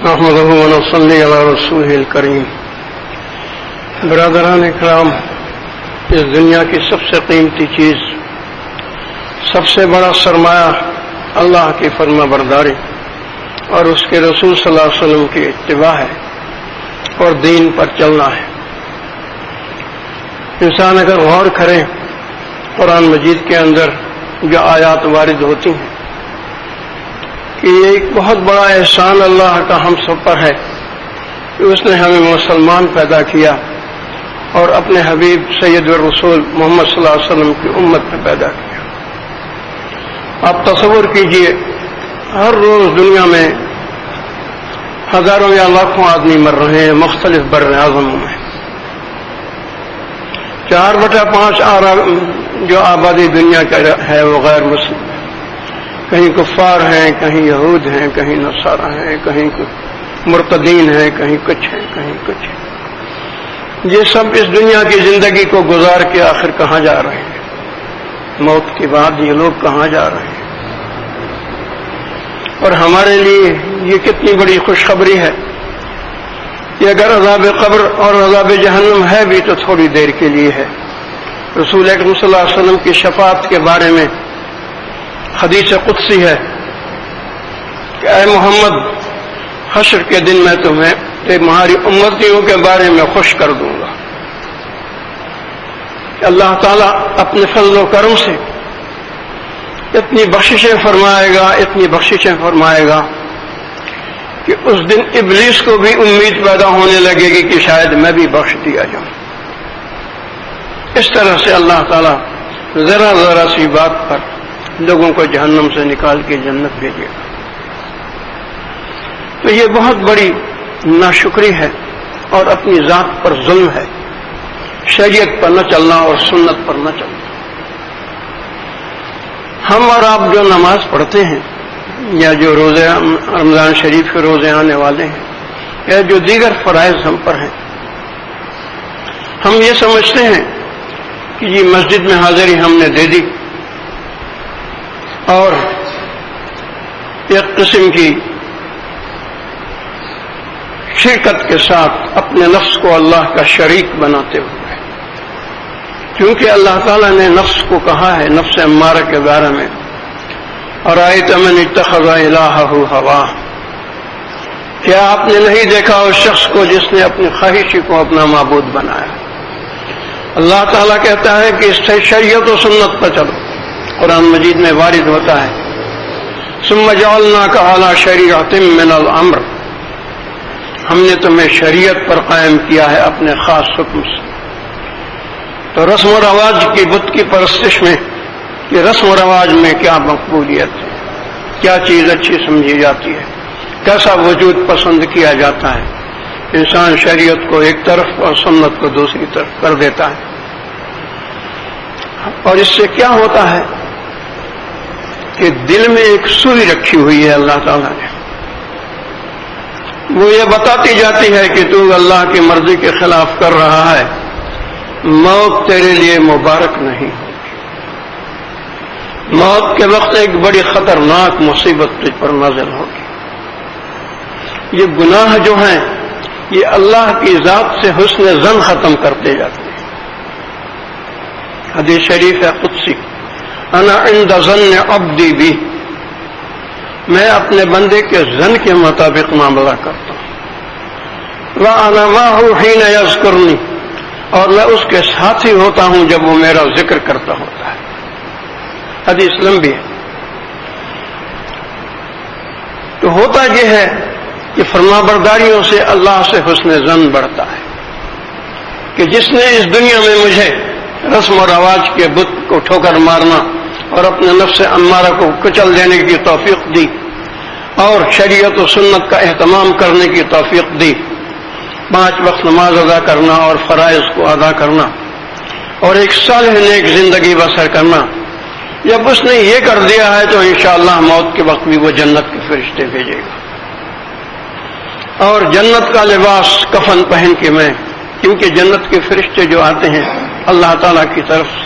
نحمده ونصلي على رسوله الكريم. برادران اکرام، اس دنیا کی سب سے قیمتی چیز، سب سے بڑا سرمایہ اللہ کی فرما برداری اور اس کے رسول صلی اللہ علیہ وسلم کی اتباع ہے اور دین پر چلنا ہے. انسان اگر غور کرے قرآن مجید کے اندر جو آیات وارد ہوتی ہیں کہ یہ ایک بہت بڑا احسان اللہ کا ہم سب پر ہے کہ اس نے ہمیں مسلمان پیدا کیا اور اپنے حبیب سید الرسول محمد صلی اللہ علیہ وسلم کی امت میں پیدا کیا. آپ تصور کیجئے، ہر روز دنیا میں ہزاروں یا لاکھوں آدمی مر رہے ہیں مختلف بر اعظموں میں. 4/5 جو آبادی دنیا کا ہے وہ غیر مسلم ہے. کہیں کفار ہیں، کہیں یہود ہیں، کہیں نصارہ ہیں، کہیں مرتدین ہیں، کہیں کچھ ہیں، کہیں کچھ ہیں. یہ سب اس دنیا کی زندگی کو گزار کے آخر کہاں جا رہے ہیں؟ موت کے بعد یہ لوگ کہاں جا رہے ہیں؟ اور ہمارے لیے یہ کتنی بڑی خوشخبری ہے کہ اگر عذاب قبر اور عذاب جہنم ہے بھی تو تھوڑی دیر کے لیے ہے. رسول اکرم صلی اللہ علیہ وسلم کی شفاعت کے بارے میں حدیث قدسی ہے کہ اے محمد، حشر کے دن میں تمہیں تمہاری امتیوں کے بارے میں خوش کر دوں گا. اللہ تعالیٰ اپنے فضل و کرم سے اتنی بخششیں فرمائے گا کہ اس دن ابلیس کو بھی امید پیدا ہونے لگے گی کہ شاید میں بھی بخش دیا جاؤں. اس طرح سے اللہ تعالیٰ ذرا ذرا سی بات پر لوگوں کو جہنم سے نکال کے جنت بھیجے گا. تو یہ بہت بڑی ناشکری ہے اور اپنی ذات پر ظلم ہے، شریعت پر نہ چلنا اور سنت پر نہ چلنا. ہم اور آپ جو نماز پڑھتے ہیں یا جو روزے رمضان شریف کے روزے آنے والے ہیں یا جو دیگر فرائض ہم پر ہیں، ہم یہ سمجھتے ہیں کہ یہ مسجد میں حاضری ہم نے دے دی اور ایک قسم کی شرکت کے ساتھ اپنے نفس کو اللہ کا شریک بناتے ہوئے، کیونکہ اللہ تعالیٰ نے نفس کو کہا ہے نفس امارہ کے بارے میں، ارأیت من اتخذ الہہ ہواہ، کیا آپ نے نہیں دیکھا اس شخص کو جس نے اپنی خواہشی کو اپنا معبود بنایا؟ اللہ تعالیٰ کہتا ہے کہ اس سے شریعت و سنت پر چلو. قرآن مجید میں وارد ہوتا ہے ثم جعلناک علی شریعۃ من الامر، ہم نے تمہیں شریعت پر قائم کیا ہے اپنے خاص حکم سے. تو رسم و رواج کی بت کی پرستش میں کہ رسم و رواج میں کیا مقبولیت ہے، کیا چیز اچھی سمجھی جاتی ہے، کیسا وجود پسند کیا جاتا ہے، انسان شریعت کو ایک طرف اور سنت کو دوسری طرف کر دیتا ہے. اور اس سے کیا ہوتا ہے کہ دل میں ایک سوئی رکھی ہوئی ہے اللہ تعالیٰ نے، وہ یہ بتاتی جاتی ہے کہ تو اللہ کی مرضی کے خلاف کر رہا ہے، موت تیرے لیے مبارک نہیں ہوگی. موت کے وقت ایک بڑی خطرناک مصیبت تجھ پر نازل ہوگی. یہ گناہ جو ہیں یہ اللہ کی ذات سے حسن ظن ختم کرتے جاتے ہیں. حدیث شریف ہے قدسی، انا عند ظن عبدی بی، میں اپنے بندے کے ظن کے مطابق معاملہ کرتا ہوں. وَأَنَا مَعَهُ حِينَ يَذْكُرُنِي، اور میں اس کے ساتھ ہی ہوتا ہوں جب وہ میرا ذکر کرتا ہوتا ہے. حدیث لمبی ہے. تو ہوتا یہ ہے کہ فرمانبرداریوں سے اللہ سے حسن ظن بڑھتا ہے کہ جس نے اس دنیا میں مجھے رسم و رواج کے بت کو ٹھوکر مارنا اور اپنے نفس امارہ کو کچل دینے کی توفیق دی اور شریعت و سنت کا اہتمام کرنے کی توفیق دی، 5 وقت نماز ادا کرنا اور فرائض کو ادا کرنا اور ایک صالح نیک زندگی بسر کرنا، جب اس نے یہ کر دیا ہے تو انشاءاللہ موت کے وقت بھی وہ جنت کے فرشتے بھیجے گا اور جنت کا لباس کفن پہن کے میں، کیونکہ جنت کے فرشتے جو آتے ہیں اللہ تعالیٰ کی طرف سے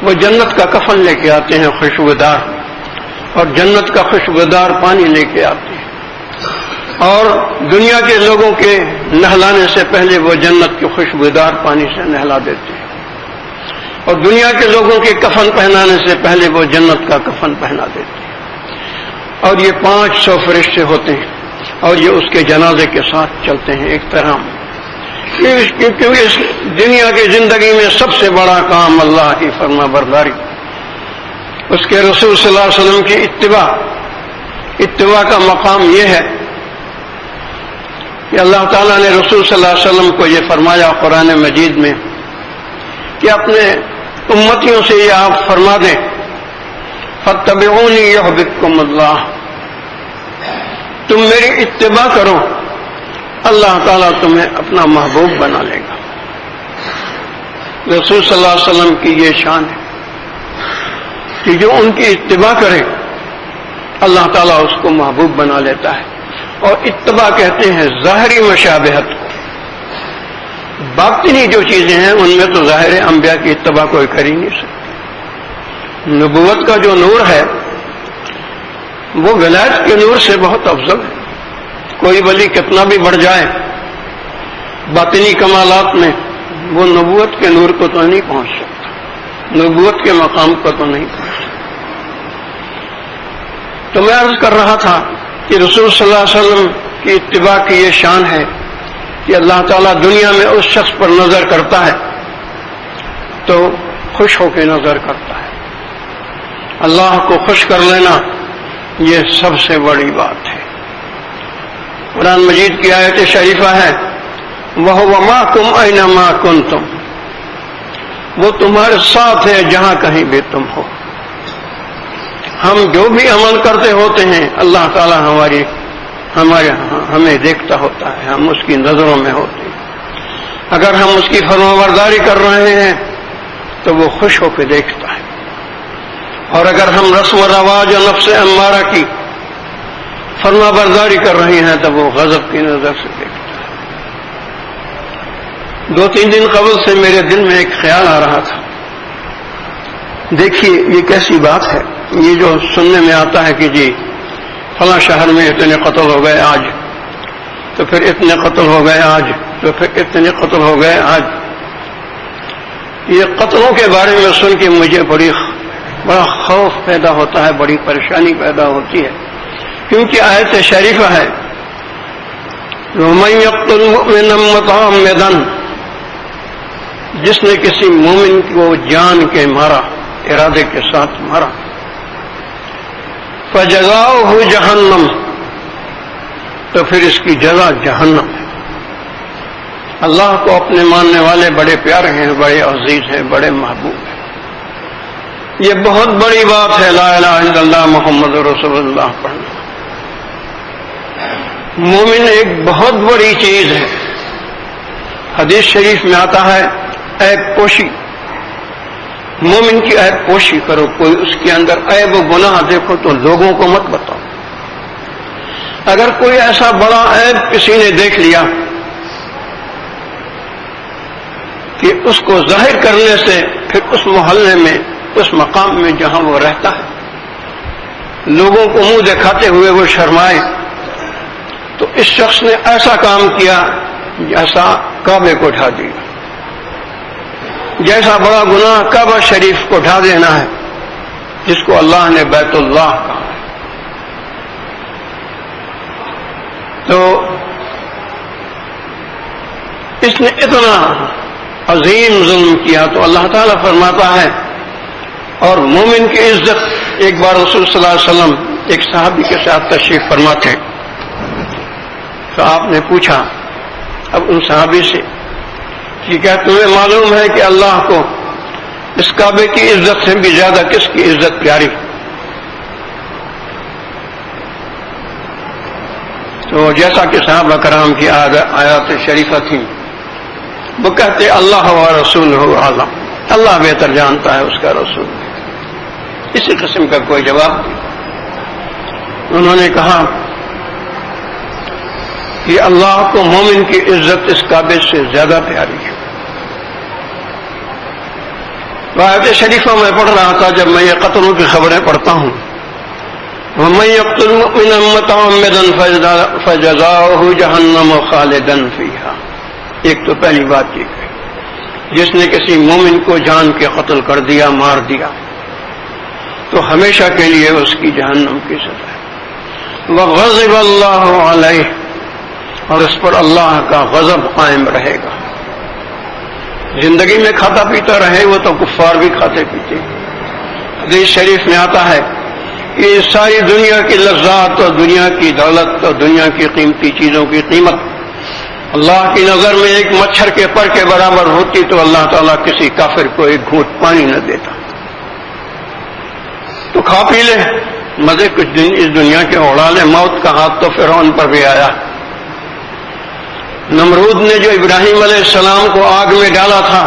وہ جنت کا کفن لے کے آتے ہیں خوشبودار، اور جنت کا خوشبودار پانی لے کے آتے ہیں. اور دنیا کے لوگوں کے نہلانے سے پہلے وہ جنت کے خوشبودار پانی سے نہلا دیتے ہیں، اور دنیا کے لوگوں کے کفن پہنانے سے پہلے وہ جنت کا کفن پہنا دیتے ہیں، اور یہ 500 فرشتے ہوتے ہیں اور یہ اس کے جنازے کے ساتھ چلتے ہیں ایک طرح، کیونکہ اس دنیا کی زندگی میں سب سے بڑا کام اللہ کی فرما برداری، اس کے رسول صلی اللہ علیہ وسلم کی اتباع کا مقام یہ ہے کہ اللہ تعالیٰ نے رسول صلی اللہ علیہ وسلم کو یہ فرمایا قرآن مجید میں کہ اپنے امتیوں سے یہ آپ فرما دیں فاتبعونی یحببکم اللہ، تم میری اتباع کرو، اللہ تعالیٰ تمہیں اپنا محبوب بنا لے گا۔ رسول صلی اللہ علیہ وسلم کی یہ شان ہے کہ جو ان کی اتباع کرے اللہ تعالیٰ اس کو محبوب بنا لیتا ہے، اور اتباع کہتے ہیں ظاہری مشابہت کو، باطنی جو چیزیں ہیں ان میں تو ظاہر انبیاء کی اتباع کوئی کر ہی نہیں سکتی۔ نبوت کا جو نور ہے وہ ولایت کے نور سے بہت افضل ہے، کوئی ولی کتنا بھی بڑھ جائے باطنی کمالات میں وہ نبوت کے نور کو تو نہیں پہنچ سکتا، نبوت کے مقام کو تو نہیں پہنچ سکتا۔ تو میں عرض کر رہا تھا کہ رسول صلی اللہ علیہ وسلم کی اتباع کی یہ شان ہے کہ اللہ تعالیٰ دنیا میں اس شخص پر نظر کرتا ہے تو خوش ہو کے نظر کرتا ہے، اللہ کو خوش کر لینا یہ سب سے بڑی بات ہے۔ قرآن مجید کی آیت شریفہ ہے وَهُوَ مَعَكُمْ أَيْنَمَا كُنْتُمْ، وہ تمہارے ساتھ ہے جہاں کہیں بھی تم ہو۔ ہم جو بھی عمل کرتے ہوتے ہیں اللہ تعالیٰ ہمیں دیکھتا ہوتا ہے، ہم اس کی نظروں میں ہوتے ہیں۔ اگر ہم اس کی فرمانبرداری کر رہے ہیں تو وہ خوش ہو کے دیکھتا ہے، اور اگر ہم رسم و رواج اور نفس امارہ کی فرما برداری کر رہی ہیں تو وہ غضب کی نظر سے دیکھتا ہے۔ 2-3 دن قبل سے میرے دل میں ایک خیال آ رہا تھا، دیکھیے یہ کیسی بات ہے، یہ جو سننے میں آتا ہے کہ جی فلاں شہر میں اتنے قتل ہو گئے آج، تو پھر اتنے قتل ہو گئے آج، تو پھر اتنے قتل ہو گئے آج۔ یہ قتلوں کے بارے میں سن کے مجھے بڑا خوف پیدا ہوتا ہے، بڑی پریشانی پیدا ہوتی ہے، کیونکہ آیت شریفہ ہے وَمَن يَقْتُلْ مُؤْمِنًا مُتَعَمِّدًا، جس نے کسی مومن کو جان کے مارا، ارادے کے ساتھ مارا، فَجَزَاؤُهُ جَهَنَّمُ، تو پھر اس کی جزا جہنم ہے۔ اللہ کو اپنے ماننے والے بڑے پیارے ہیں، بڑے عزیز ہیں، بڑے محبوب ہیں۔ یہ بہت بڑی بات ہے لا الہ الا اللہ محمد رسول اللہ پڑھنا۔ مومن ایک بہت بڑی چیز ہے، حدیث شریف میں آتا ہے عیب پوشی، مومن کی عیب پوشی کرو، کوئی اس کے اندر عیب و گناہ دیکھو تو لوگوں کو مت بتاؤ۔ اگر کوئی ایسا بڑا عیب کسی نے دیکھ لیا کہ اس کو ظاہر کرنے سے پھر اس محلے میں، اس مقام میں جہاں وہ رہتا ہے، لوگوں کو منہ دکھاتے ہوئے وہ شرمائے، تو اس شخص نے ایسا کام کیا جیسا کعبے کو ڈھا دیا، جیسا بڑا گناہ کعبہ شریف کو ڈھا دینا ہے جس کو اللہ نے بیت اللہ کہا ہے۔ تو اس نے اتنا عظیم ظلم کیا تو اللہ تعالیٰ فرماتا ہے، اور مومن کی عزت، ایک بار رسول صلی اللہ علیہ وسلم ایک صحابی کے ساتھ تشریف فرما تھے، تو آپ نے پوچھا اب ان صحابی سے کہ کیا تمہیں معلوم ہے کہ اللہ کو اس کعبے کی عزت سے بھی زیادہ کس کی عزت پیاری؟ تو جیسا کہ صحابہ کرام کی آیات شریفہ تھیں، وہ کہتے اللہ و رسولہ اعلم، اللہ بہتر جانتا ہے اس کا رسول، اسی قسم کا کوئی جواب نہیں۔ انہوں نے کہا کہ اللہ کو مومن کی عزت اس کعبے سے زیادہ پیاری ہے۔ آیت شریفہ میں پڑھ رہا تھا، جب میں یہ قتلوں کی خبریں پڑھتا ہوں وَمَن يَقْتُلْ مُؤْمِنًا مُتَعَمِّدًا فَجَزَاؤُهُ جَهَنَّمُ خَالِدًا فِيهَا۔ ایک تو پہلی بات یہ کہی، جس نے کسی مومن کو جان کے قتل کر دیا، مار دیا، تو ہمیشہ کے لیے اس کی جہنم کی سزا ہے۔ وَغَضِبَ اللَّهُ عَلَيْهِ، اور اس پر اللہ کا غضب قائم رہے گا۔ زندگی میں کھاتا پیتا رہے، وہ تو کفار بھی کھاتے پیتے۔ حدیث شریف میں آتا ہے کہ ساری دنیا کی لذات اور دنیا کی دولت اور دنیا کی قیمتی چیزوں کی قیمت اللہ کی نظر میں ایک مچھر کے پر کے برابر ہوتی تو اللہ تعالیٰ کسی کافر کو ایک گھونٹ پانی نہ دیتا۔ تو کھا پی لے، مزے کچھ دن اس دنیا کے اڑا لے۔ موت کا ہاتھ تو فرعون پر بھی آیا۔ نمرود نے جو ابراہیم علیہ السلام کو آگ میں ڈالا تھا،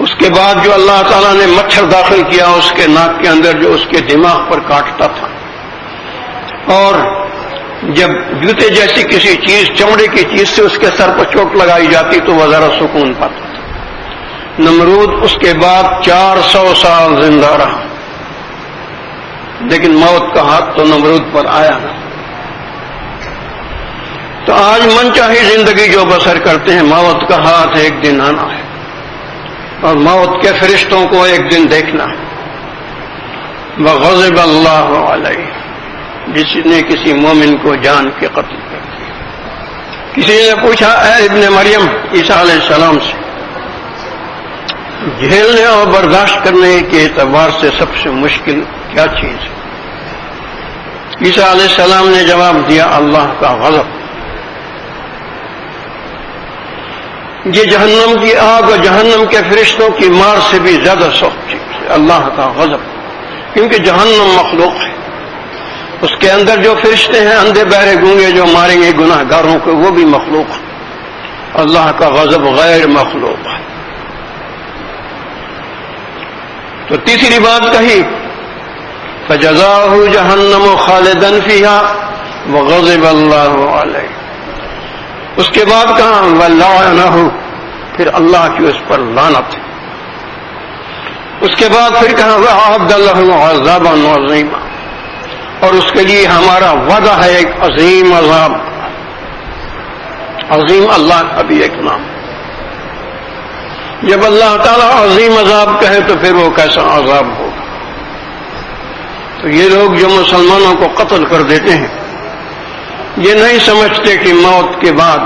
اس کے بعد جو اللہ تعالیٰ نے مچھر داخل کیا اس کے ناک کے اندر، جو اس کے دماغ پر کاٹتا تھا، اور جب جوتے جیسی کسی چیز، چمڑے کی چیز سے اس کے سر پر چوٹ لگائی جاتی تو وہ ذرا سکون پاتا تھا۔ نمرود اس کے بعد 400 سال زندہ رہا، لیکن موت کا ہاتھ تو نمرود پر آیا نہ۔ تو آج من چاہی زندگی جو بسر کرتے ہیں، موت کا ہاتھ ایک دن آنا ہے، اور موت کے فرشتوں کو ایک دن دیکھنا ہے۔ وَغَضِبَ اللَّهُ عَلَيْهِ، جس نے کسی مومن کو جان کے قتل کر دیا۔ کسی نے پوچھا اے ابن مریم عیسیٰ علیہ السلام سے، جھیلنے اور برداشت کرنے کے اعتبار سے سب سے مشکل کیا چیز ہے؟ عیسیٰ علیہ السلام نے جواب دیا، اللہ کا غضب۔ یہ جہنم کی آگ اور جہنم کے فرشتوں کی مار سے بھی زیادہ سخت چیز ہے، اللہ کا غضب، کیونکہ جہنم مخلوق ہے، اس کے اندر جو فرشتے ہیں اندھے بہرے گونگے جو ماریں گے گناہ گاروں کو، وہ بھی مخلوق ہے۔ اللہ کا غضب غیر مخلوق ہے۔ تو تیسری بات کہی، فَجَزَاؤُهُ جَهَنَّمُ خَالِدًا فِيهَا وَغَضِبَ اللَّهُ عَلَيْهِ۔ اس کے بعد کہا وَلَعَنَهُ، پھر اللہ کی اس پر لعنت ہے۔ اس کے بعد پھر کہا وَأَعَدَّ لَهُ عَذَابًا عَظِيمًا، اور اس کے لیے ہمارا وعدہ ہے ایک عظیم عذاب۔ عظیم اللہ کا بھی ایک نام۔ جب اللہ تعالیٰ عظیم عذاب کہے تو پھر وہ کیسا عذاب ہوگا۔ تو یہ لوگ جو مسلمانوں کو قتل کر دیتے ہیں، یہ نہیں سمجھتے کہ موت کے بعد،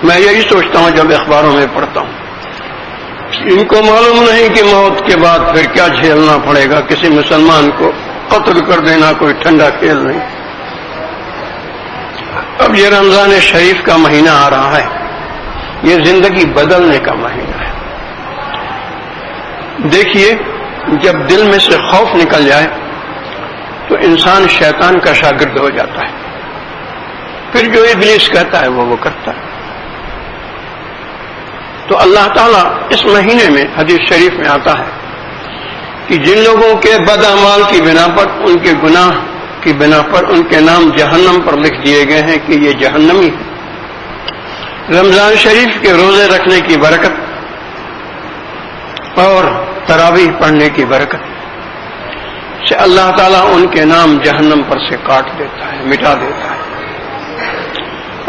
میں یہی سوچتا ہوں جب اخباروں میں پڑھتا ہوں، ان کو معلوم نہیں کہ موت کے بعد پھر کیا جھیلنا پڑے گا۔ کسی مسلمان کو قتل کر دینا کوئی ٹھنڈا کھیل نہیں۔ اب یہ رمضان شریف کا مہینہ آ رہا ہے، یہ زندگی بدلنے کا مہینہ ہے۔ دیکھیے، جب دل میں سے خوف نکل جائے تو انسان شیطان کا شاگرد ہو جاتا ہے، پھر جو ابلیس کہتا ہے وہ کرتا ہے۔ تو اللہ تعالیٰ اس مہینے میں حدیث شریف میں آتا ہے کہ جن لوگوں کے بد اعمال کی بنا پر، ان کے گناہ کی بنا پر ان کے نام جہنم پر لکھ دیے گئے ہیں کہ یہ جہنمی ہے۔ رمضان شریف کے روزے رکھنے کی برکت اور تراویح پڑھنے کی برکت سے اللہ تعالیٰ ان کے نام جہنم پر سے کاٹ دیتا ہے، مٹا دیتا ہے۔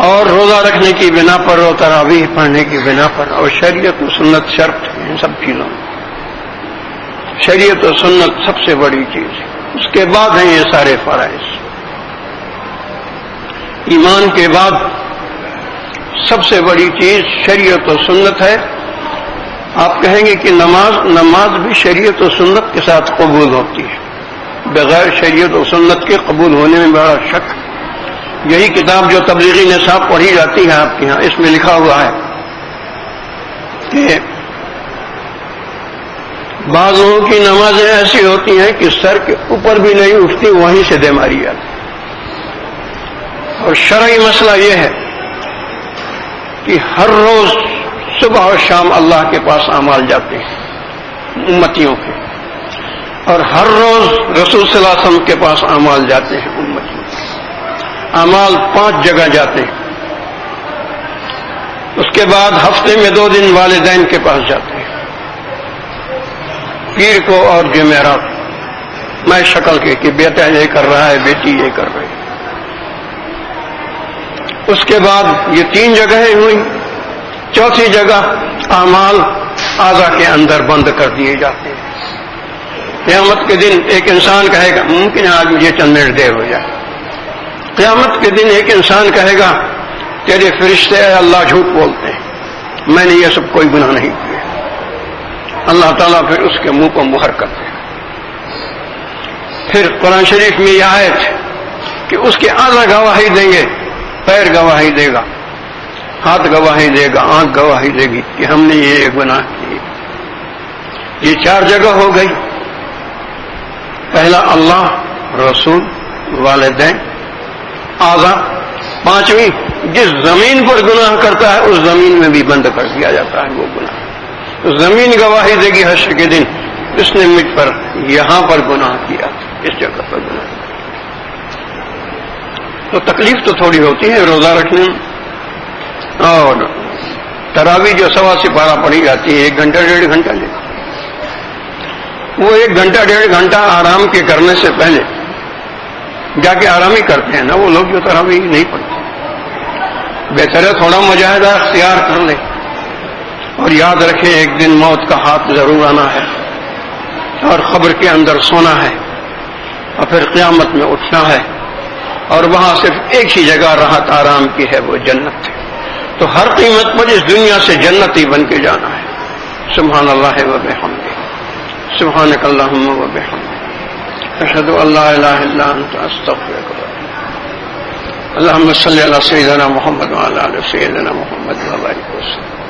اور روزہ رکھنے کی بنا پر اور تراویح پڑھنے کی بنا پر، اور شریعت و سنت شرط ہے ان سب چیزوں میں۔ شریعت و سنت سب سے بڑی چیز ہے، اس کے بعد ہیں یہ سارے فرائض۔ ایمان کے بعد سب سے بڑی چیز شریعت و سنت ہے۔ آپ کہیں گے کہ نماز بھی شریعت و سنت کے ساتھ قبول ہوتی ہے، بغیر شریعت و سنت کے قبول ہونے میں بڑا شک۔ یہی کتاب جو تبلیغی نصاب پڑھی جاتی ہے آپ کے یہاں، اس میں لکھا ہوا ہے کہ بعض لوگوں کی نمازیں ایسی ہوتی ہیں کہ سر کے اوپر بھی نہیں اٹھتی، وہیں سے دے ماری جاتی۔ اور شرعی مسئلہ یہ ہے کہ ہر روز صبح اور شام اللہ کے پاس اعمال جاتے ہیں امتیوں کے، اور ہر روز رسول صلی اللہ علیہ وسلم کے پاس اعمال جاتے ہیں امتیوں کے۔ اعمال 5 جگہ جاتے ہیں۔ اس کے بعد ہفتے میں 2 دن والدین کے پاس جاتے ہیں، پیر کو اور جمعرات۔ میں شکل کے کہ بیٹا یہ کر رہا ہے، بیٹی یہ کر رہی ہے۔ اس کے بعد یہ 3 جگہیں ہوئی، چوتھی جگہ اعمال اعضاء کے اندر بند کر دیے جاتے ہیں۔ قیامت کے دن ایک انسان کہے گا ممکن ہے آج مجھے چند منٹ دیر ہو جائے۔ قیامت کے دن ایک انسان کہے گا تیرے فرشتے اے اللہ جھوٹ بولتے ہیں، میں نے یہ سب کوئی گناہ نہیں کیا۔ اللہ تعالیٰ پھر اس کے منہ کو مہر کرتے ہیں۔ پھر قرآن شریف میں یہ آیت ہے کہ اس کے اعضاء گواہی دیں گے، پیر گواہی دے گا، ہاتھ گواہی دے گا، آنکھ گواہی دے گی کہ ہم نے یہ گناہ کیے۔ یہ 4 جگہ ہو گئی۔ پہلا اللہ، رسول، والدین، اعضاء۔ 5ویں جس زمین پر گناہ کرتا ہے اس زمین میں بھی بند کر دیا جاتا ہے وہ گناہ۔ زمین گواہی دے گی حشر کے دن اس نے مجھ پر یہاں پر گناہ کیا، اس جگہ پر گناہ کیا۔ تو تکلیف تو تھوڑی ہوتی ہے روزہ رکھنے میں، اور تراویح جو 1.25 سپارہ پڑھی جاتی ہے 1 گھنٹہ 1.5 گھنٹہ لے، وہ 1 گھنٹہ 1.5 گھنٹہ آرام کے کرنے سے پہلے جا کے آرام ہی کرتے ہیں نا وہ لوگ جو تراویح نہیں پڑھتے۔ بہتر ہے تھوڑا مجاہدہ اختیار کر لیں، اور یاد رکھیں ایک دن موت کا ہاتھ ضرور آنا ہے، اور قبر کے اندر سونا ہے، اور پھر قیامت میں اٹھنا ہے، اور وہاں صرف ایک ہی جگہ راحت آرام کی ہے، وہ جنت ہے۔ تو ہر قیمت پر اس دنیا سے جنتی بن کے جانا ہے۔ سبحان اللہ و بحمدہ، سبحانک اللہم و بحمدک، اشہد ان لا الہ الا انت استغفرک و اتوب الیک۔ اللہم صلی علی سیدنا محمد وعلی آل سیدنا محمد وبارک وسلم۔